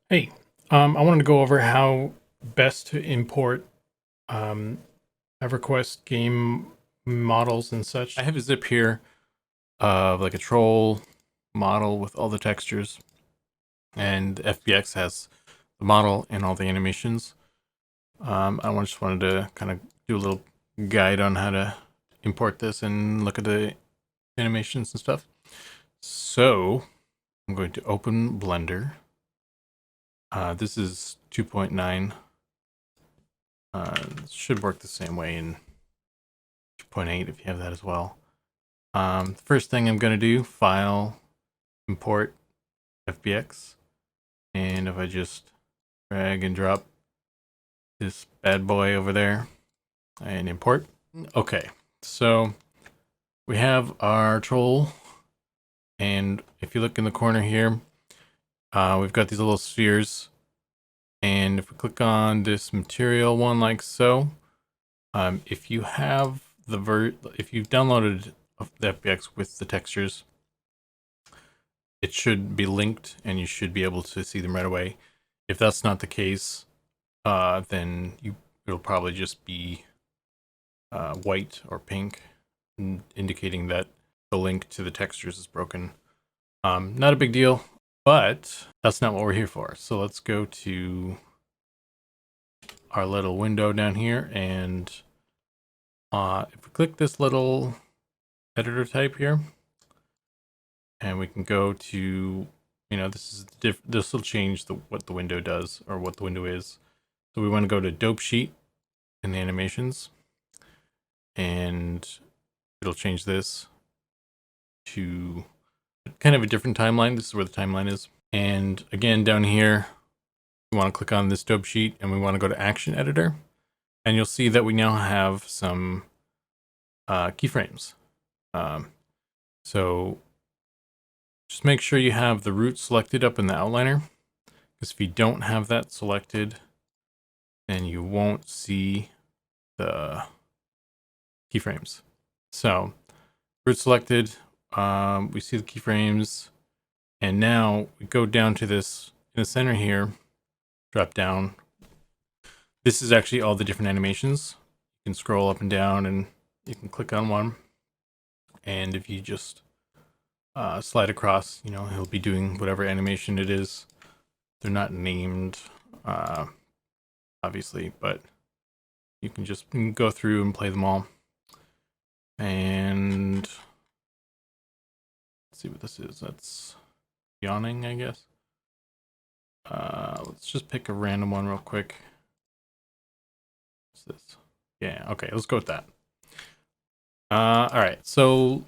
Hey, I wanted to go over how best to import um, EverQuest game models and such. I have a zip here of like a troll model with all the textures, and FBX has the model and all the animations. Just wanted to kind of do a little guide on how to import this and look at the animations and stuff. So I'm going to open Blender. This is 2.9. Should work the same way in 2.8 if you have that as well. First thing I'm going to do, File, Import, FBX. And if I just drag and drop this bad boy over there and import. Okay, so we have our troll. And if you look in the corner here, we've got these little spheres. And if we click on this material one like so, if you have if you've downloaded the FBX with the textures, it should be linked and you should be able to see them right away. If that's not the case, then it'll probably just be white or pink, indicating that the link to the textures is broken. Not a big deal, but that's not what we're here for. So let's go to our little window down here, and if we click this little editor type here, and we can go to, this will change what the window does or what the window is. So we want to go to Dope Sheet in the animations, and it'll change this to kind of a different timeline. This is where the timeline is. And again, down here, we want to click on this Dope Sheet and we want to go to Action Editor. And you'll see that we now have some keyframes. So just make sure you have the root selected up in the outliner, because if you don't have that selected, then you won't see the keyframes. So root selected, we see the keyframes, and now we go down to this in the center here, drop down. This is actually all the different animations. You can scroll up and down and you can click on one. And if you just slide across, he'll be doing whatever animation it is. They're not named, obviously, but you can just go through and play them all. And let's see what this is. That's yawning, I guess. Let's just pick a random one real quick. What's this? Yeah, okay, let's go with that. All right, so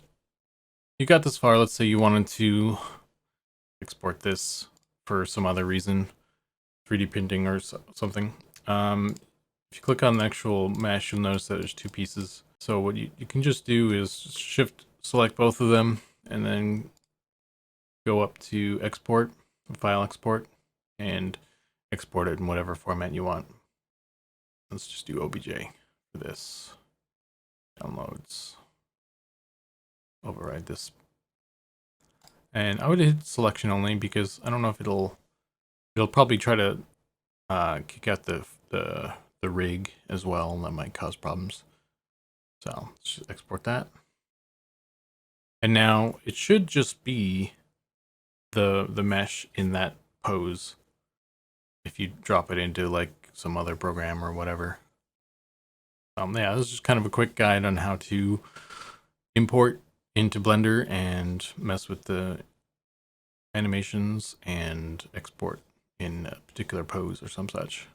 you got this far. Let's say you wanted to export this for some other reason, 3D printing or something. If you click on the actual mesh, you'll notice that there's two pieces. So what you can just do is shift select both of them and then go up to export, file export, and export it in whatever format you want. Let's just do OBJ for this. Downloads. Override this. And I would hit selection only, because I don't know if it'll probably try to kick out the rig as well, and that might cause problems. So let's just export that. And now it should just be the mesh in that pose if you drop it into like some other program or whatever. Yeah, this is just kind of a quick guide on how to import into Blender and mess with the animations and export in a particular pose or some such.